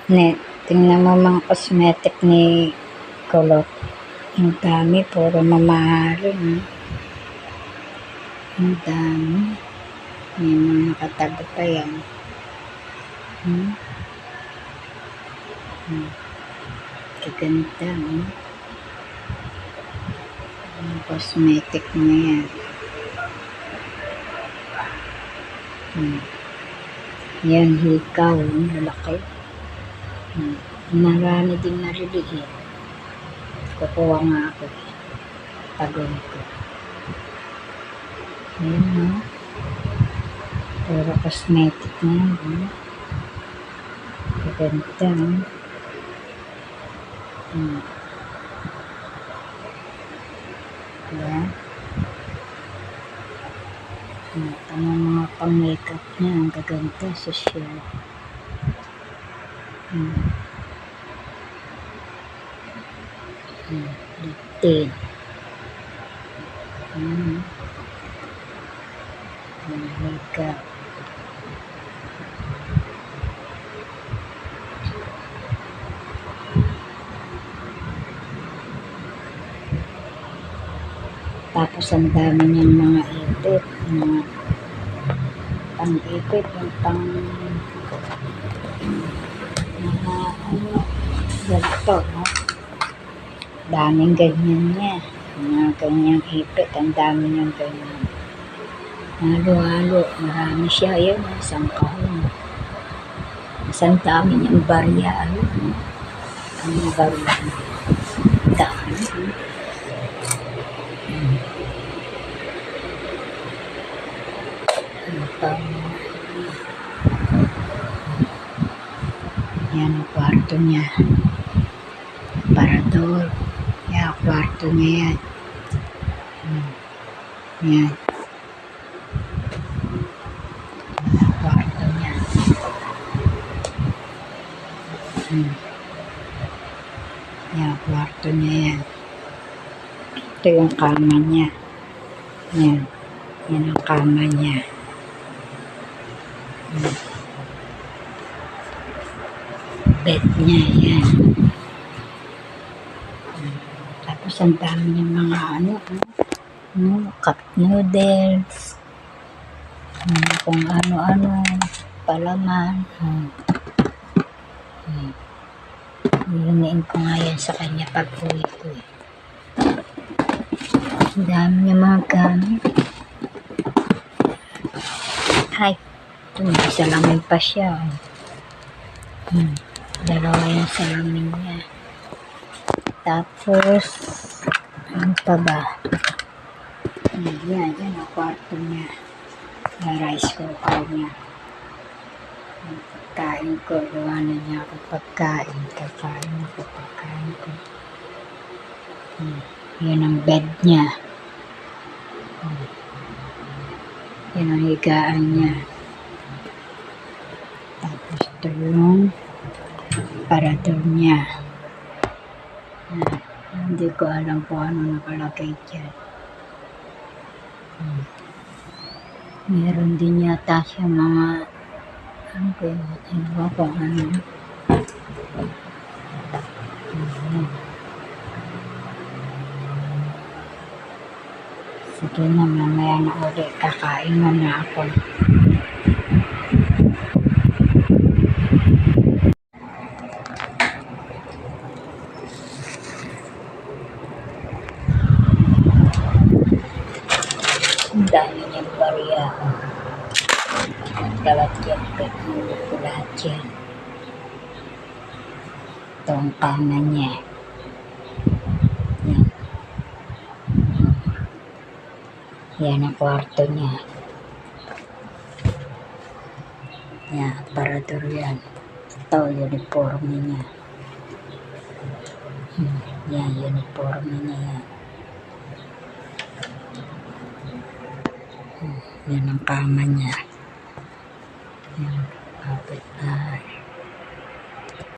Ne, tingnan mo mga cosmetic ni Kulot. Ang dami, puro mamahalin. Ang dami. May mga nakatago pa yan. Kaganda, Ang cosmetic na yan. Yan, hikaw. Ang lalaki. Marami din nariliit. Kukuha nga ako. Tagon ko. Ayan, puro cosmetic na yan. Kaganda, Ayan. Ito na mga pang-makeup niya. Ang gaganda, social. Lip tint. Makeup. Tapos ang dami niyang mga ipit, mga pang-ipit, yung ganito, daming ganyan niya, mga ganyang ipit, ang dami niyang ganyan. Halo-halo, marami siya, yun, isang kahon. Isang dami niyang barya, ang barya. Dami, Yan ang kwarto niya. Parador. Yan ang kwarto niya yan. Yan. Yan ang kwarto niya. Yan ang kwarto niya yan. Ito yung kama niya. Yan. Yan ang kama niya. Bed niya, yan. Tapos ang dami ng mga cup noodles, kung ano-ano, palaman. Hiniin ko nga yan sa kanya pag uwi ko. Ang dami ng mga gamit. Ay, may salamin pa siya. Dalawa yung salamin niya. Tapos, ano pa ba? Yan ang kwarto niya. Rice cooker niya. Pagkain ko, iwanan niya ako pagkain. Kakain ako pagkain ko. Yan ang bed niya. Yan ang higaan niya. Tapos ito yung parador niya. Hindi ko alam kung ano nakalagay dyan. Meron din yata siya mga ano ba kung ano. Sige na, mamaya na ulit. Kakain na ako. Ang dami niyang barya. Lahat yan, pagmulo ko lahat yan. Ito ang kama niya. Yan. Yan ang kwarto niya. Yan, parador yan. Ito, uniforme niya. Yan, uniforme niya yan. Yan ang kama niya. Yan, kapit